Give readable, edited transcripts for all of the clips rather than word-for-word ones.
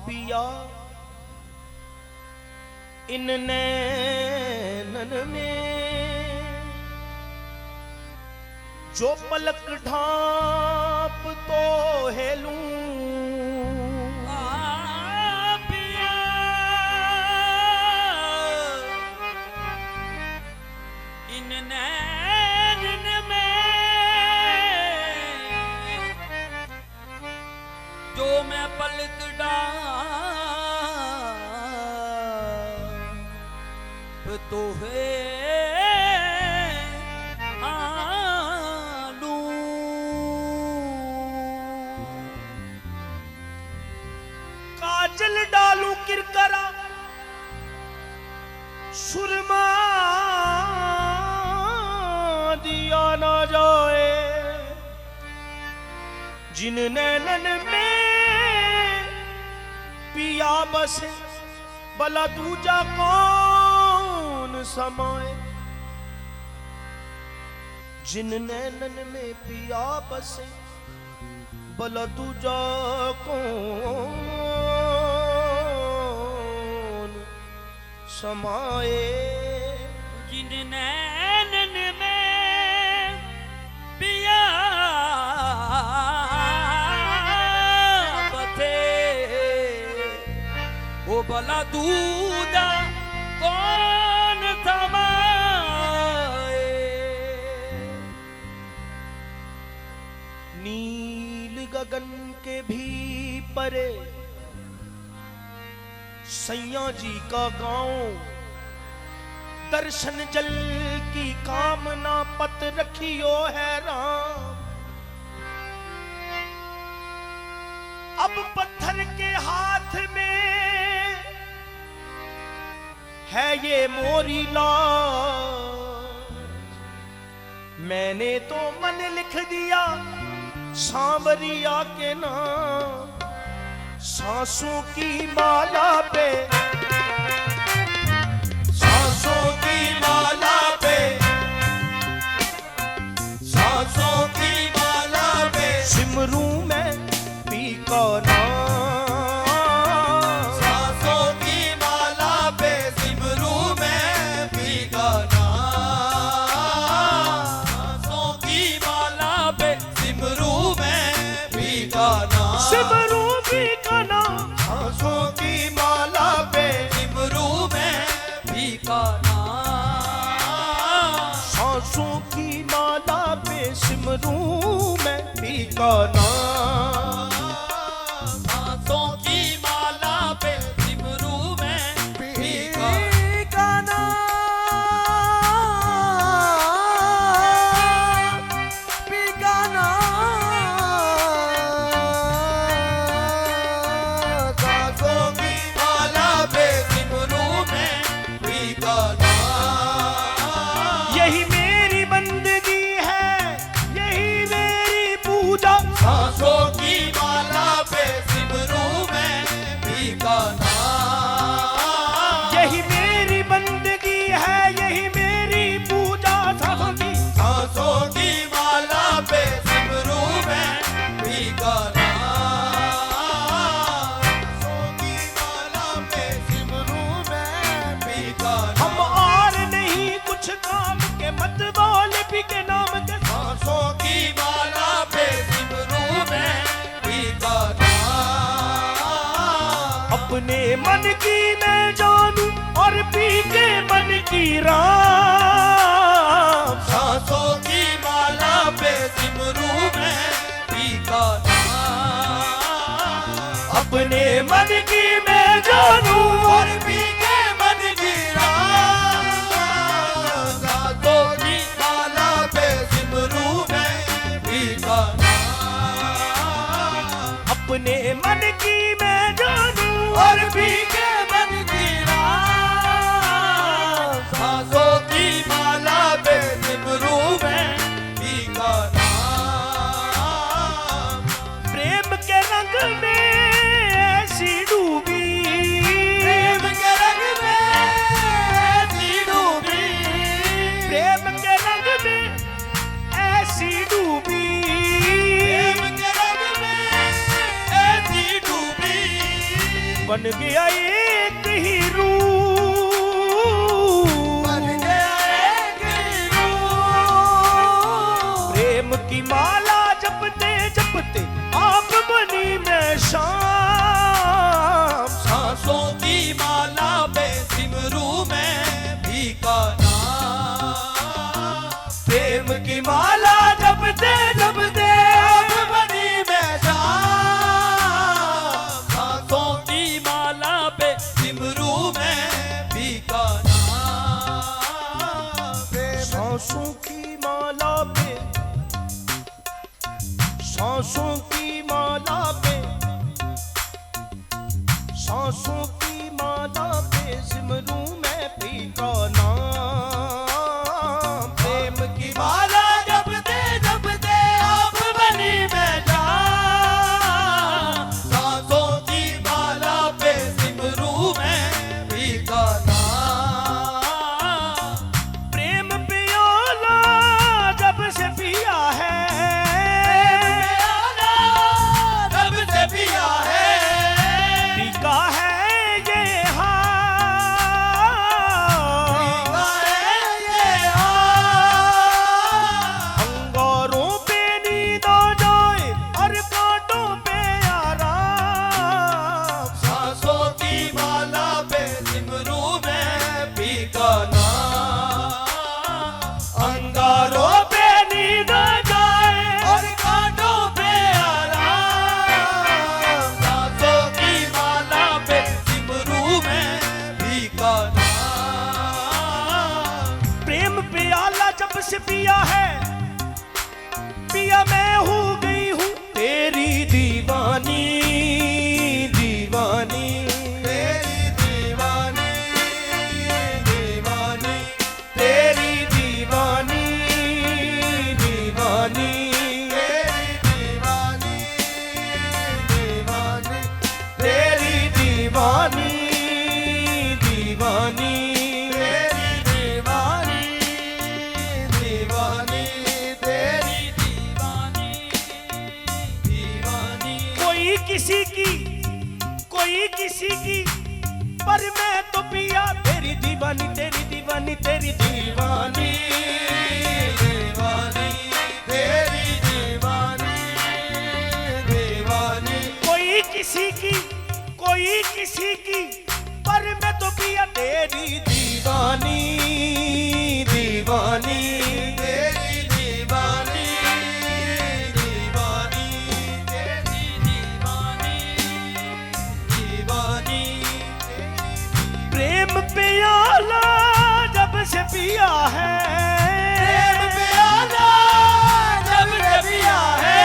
पिया इन नैनन में जो पलक ढांप तो हेलूं पिया इन नैनन में जो मैं पलक तो है आलू काजल डालू किरकरा सुरमा दिया ना जाए जिन नैनन में पिया बसे भला दूजा कौन समाए जिन नैनन में पिया बसे भला दूजा कौन समाए जिन नैनन में पिया बसे वो भला दूजा कौन समाए। नील गगन के भी परे सैया जी का गांव दर्शन जल की कामना पत रखियो है राम। अब पत्थर के हाथ में है ये मोरी लाज मैंने तो मन लिख दिया सांवरिया के नाम। सांसों की माला पे सांसों की माला पे सांसों की माला पे सिमरूं मैं पी का नाम। सिमरू भी का नाम सांसों की माला पे सिमरू में भी का नाम सांसों की माला पे सिमरू में भी का नाम। सांसों की माला पे सिमरू में भी का नाम। यही मेरी बंदगी है यही मेरी पूजा। सांसों की माला पे सिमरू में भी का नाम। यही मेरी बंदगी है यही मेरी पूजा। सांसों की माला पे सिमरू में भी का नाम। सांसों की माला पे सिमरू में भी का नाम। हम और नहीं कुछ काम के मत बोल भी के नाम के। सांसों की माला पे सिमरू में भी का नाम। अपने मन की मैं जानूं और पी के मन की राम। सांसों की माला पे सिमरू में भी का नाम। अपने मन की मैं जानूं और पी के मन की राम। सांसों की माला पे सिमरू में भी का नाम। अपने मन की मैं जानूं और पी के मन की राम। सांसों की गया एक ही रूप, बन गया एक ही रूप। प्रेम की माला जपते जपते आप बनी मैं शाम। सांसों की माला पे सिमरू मैं भी का नाम। प्रेम की माला जपते जपते अब बनी मैं शाम। सांसों की माला पे सिमरू मैं भी का नाम। सांसों की माला पे, सांसों की माला पे, सांसों की माला पे सिमरूं मैं पी का नाम। प्रेम की माला जपते जपते आप बनी मैं जान। सांसों की माला पे सिमरू मैं भी का नाम। प्रेम पियोला जब से पिया है, जब से पिया है पीका है ये अंगारों पे नींद आ जाए और कांटों पे आराम। सांसों की माला पे सिमरू मैं भी का नाम। अंगारों पे नींद आ जाए और कांटों पे आराम। सांसों की माला पे सिमरू मैं भी का नाम। प्रेम पियाला जब से पिया है, पिया मैं हो गई हूँ तेरी दीवानी, दीवानी। तेरी दीवानी दीवानी तेरी दीवानी, दीवानी। तेरी दीवानी दीवानी तेरी दीवानी, दीवानी। तेरी दीवानी दीवानी तेरी दीवानी दीवानी। कोई किसी की, कोई किसी की, पर मैं तो पिया तेरी दीवानी, तेरी दीवानी, तेरी दीवानी। दीवानी तेरी दीवानी दीवानी। कोई किसी की, कोई किसी की, पर मैं तो पिया तेरी दीवानी, दीवानी। तेरी दीवानी दीवानी तेरी दीवानी दीवानी। प्रेम पियाला जब से पिया है, प्रेम प्याला जब से पिया है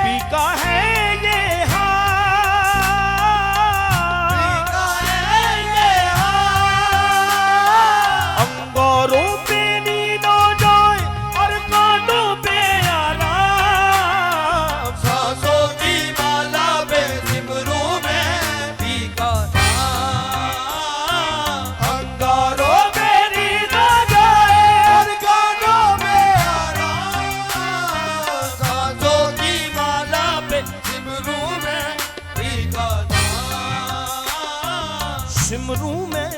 पीका है ये पीका है ये अंगारों पे नींद आ जाए और कांटों पे आराम। सांसों की माला पे सिमरू मैं भी का नाम। अंगारों पे नींद आ जाए और कानों में आराम। सांसों की माला पे सिमरू मैं भी का नाम। सिमरूं मैं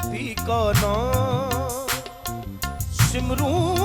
पी का नाम, सिमरूं